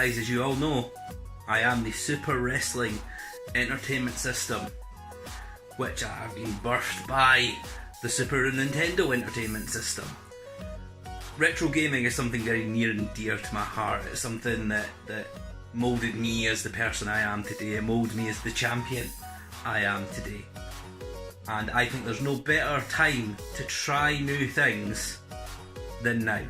guys, as you all know, I am the Super Wrestling Entertainment System, which have been birthed by the Super Nintendo Entertainment System. Retro gaming is something very near and dear to my heart. It's something that moulded me as the person I am today. It moulded me as the champion I am today. And I think there's no better time to try new things than now.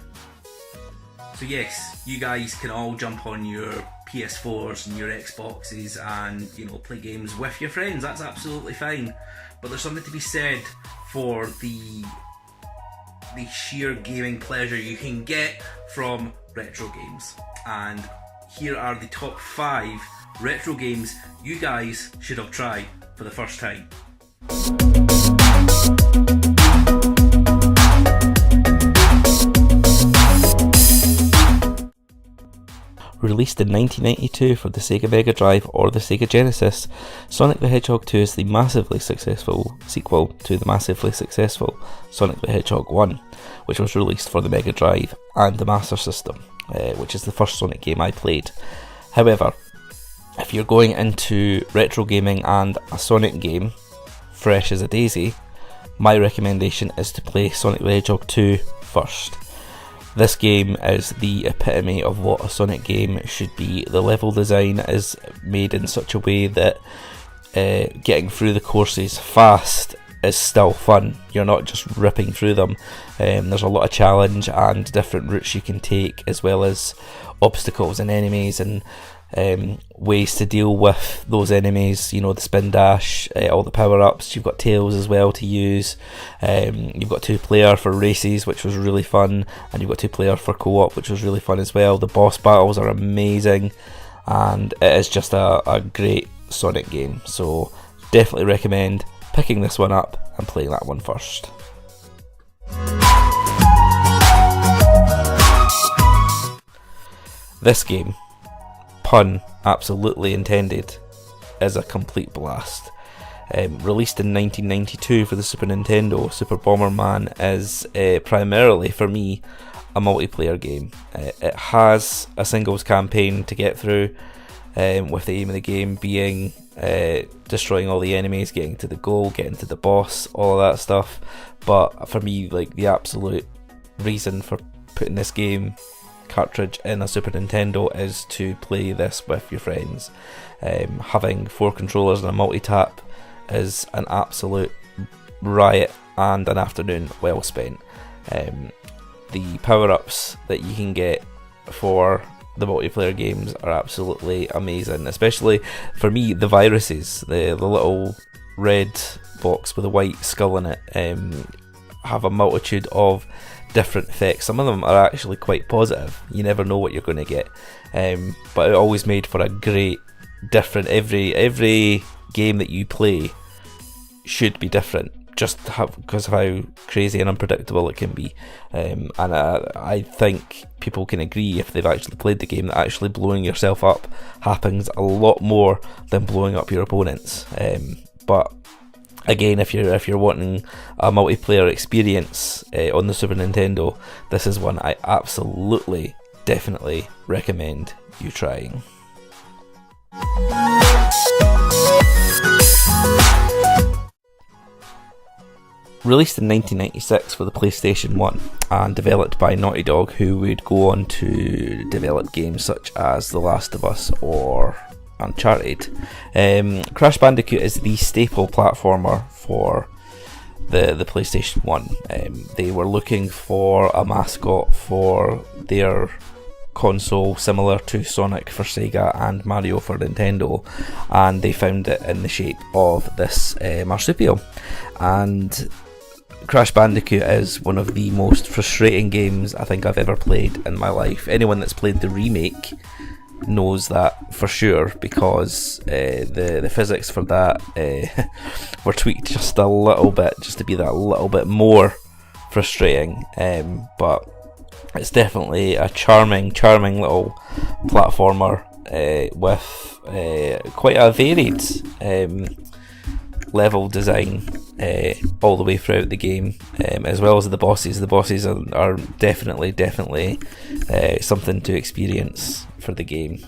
So yes, you guys can all jump on your PS4s and your Xboxes and, play games with your friends. That's absolutely fine. But there's something to be said for the sheer gaming pleasure you can get from retro games. And here are the top 5 retro games you guys should have tried for the first time. Released in 1992 for the Sega Mega Drive or the Sega Genesis, Sonic the Hedgehog 2 is the massively successful sequel to the massively successful Sonic the Hedgehog 1, which was released for the Mega Drive and the Master System, which is the first Sonic game I played. However, if you're going into retro gaming and a Sonic game, fresh as a daisy, my recommendation is to play Sonic the Hedgehog 2 first. This game is the epitome of what a Sonic game should be. The level design is made in such a way that getting through the courses fast is still fun. You're not just ripping through them. There's a lot of challenge and different routes you can take, as well as obstacles and enemies and ways to deal with those enemies. The spin dash, all the power-ups. You've got tails as well to use. You've got 2-player for races, which was really fun, and you've got 2-player for co-op, which was really fun as well. The boss battles are amazing, and it is just a great Sonic game. So definitely recommend picking this one up and playing that one first. This game, pun absolutely intended, is a complete blast. Released in 1992 for the Super Nintendo, Super Bomberman is primarily, for me, a multiplayer game. It has a singles campaign to get through, with the aim of the game being destroying all the enemies, getting to the goal, getting to the boss, all of that stuff. But for me, the absolute reason for putting this game cartridge in a Super Nintendo is to play this with your friends. Having 4 controllers and a multi-tap is an absolute riot and an afternoon well spent. The power-ups that you can get for the multiplayer games are absolutely amazing, especially for me the viruses, the little red box with a white skull in it, have a multitude of different effects. Some of them are actually quite positive. You never know what you're going to get, but it always made for a great different. Every game that you play should be different, just because of how crazy and unpredictable it can be. And I think people can agree, if they've actually played the game, that actually blowing yourself up happens a lot more than blowing up your opponents. But again, if you're wanting a multiplayer experience on the Super Nintendo, this is one I absolutely, definitely recommend you trying. Released in 1996 for the PlayStation 1 and developed by Naughty Dog, who would go on to develop games such as The Last of Us or Uncharted. Crash Bandicoot is the staple platformer for the PlayStation 1. They were looking for a mascot for their console similar to Sonic for Sega and Mario for Nintendo, and they found it in the shape of this marsupial. And Crash Bandicoot is one of the most frustrating games I think I've ever played in my life. Anyone that's played the remake knows that for sure, because the physics for that were tweaked just a little bit, just to be that little bit more frustrating. But it's definitely a charming little platformer with quite a varied level design all the way throughout the game, as well as the bosses. The bosses are definitely something to experience for the game.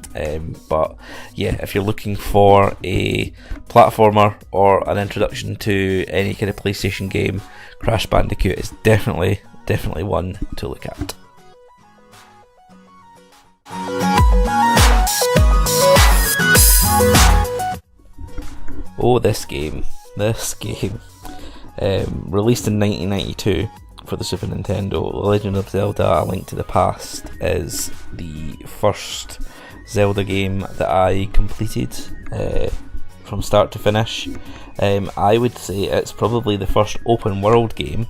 But yeah, if you're looking for a platformer or an introduction to any kind of PlayStation game, Crash Bandicoot is definitely one to look at. Oh, this game. Released in 1992 for the Super Nintendo, Legend of Zelda: A Link to the Past is the first Zelda game that I completed from start to finish. I would say it's probably the first open world game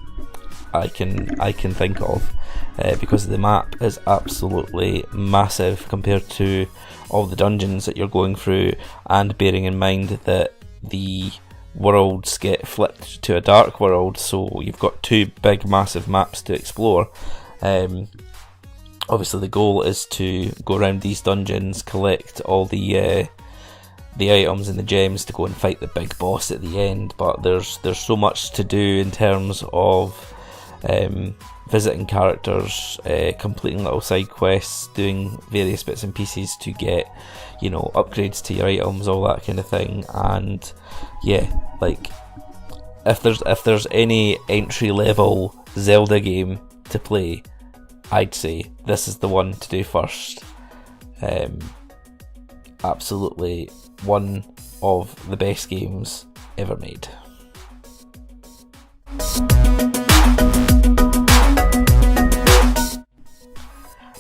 I can think of, because the map is absolutely massive compared to all the dungeons that you're going through, and bearing in mind that the worlds get flipped to a dark world, so you've got two big massive maps to explore. Obviously the goal is to go around these dungeons, collect all the items and the gems to go and fight the big boss at the end, but there's so much to do in terms of visiting characters, completing little side quests, doing various bits and pieces to get, you know, upgrades to your items, all that kind of thing. And yeah, like if there's any entry level Zelda game to play, I'd say this is the one to do first. Absolutely one of the best games ever made.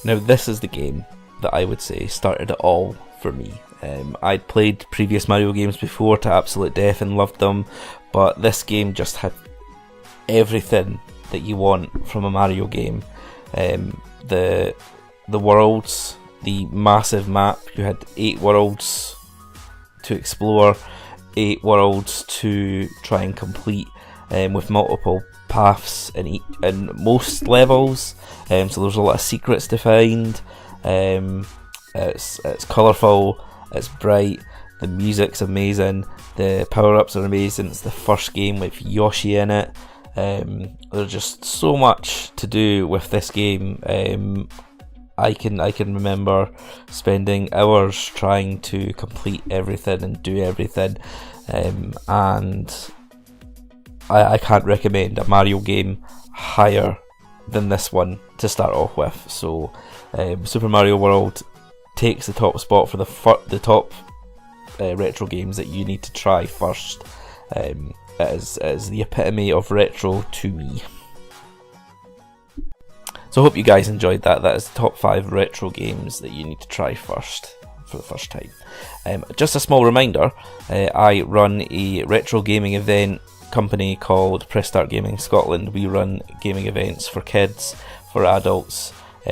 Now this is the game that I would say started it all for me. I'd played previous Mario games before to absolute death and loved them, but this game just had everything that you want from a Mario game. The worlds, the massive map, you had 8 worlds to explore, 8 worlds to try and complete, with multiple paths in most levels, so there's a lot of secrets to find. It's colourful, it's bright, the music's amazing, the power-ups are amazing. It's the first game with Yoshi in it. There's just so much to do with this game. I can remember spending hours trying to complete everything and do everything, and I can't recommend a Mario game higher than this one to start off with. So Super Mario World takes the top spot for the top retro games that you need to try first. It is the epitome of retro to me. So I hope you guys enjoyed that. That is the top 5 retro games that you need to try first for the first time. Just a small reminder, I run a retro gaming event company called Press Start Gaming Scotland. We run gaming events for kids, for adults,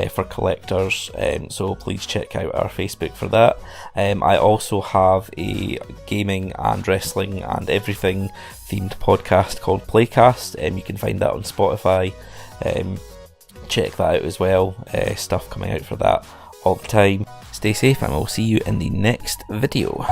for collectors, so please check out our Facebook for that. I also have a gaming and wrestling and everything themed podcast called Playcast. You can find that on Spotify. Check that out as well. Stuff coming out for that all the time. Stay safe and we'll see you in the next video.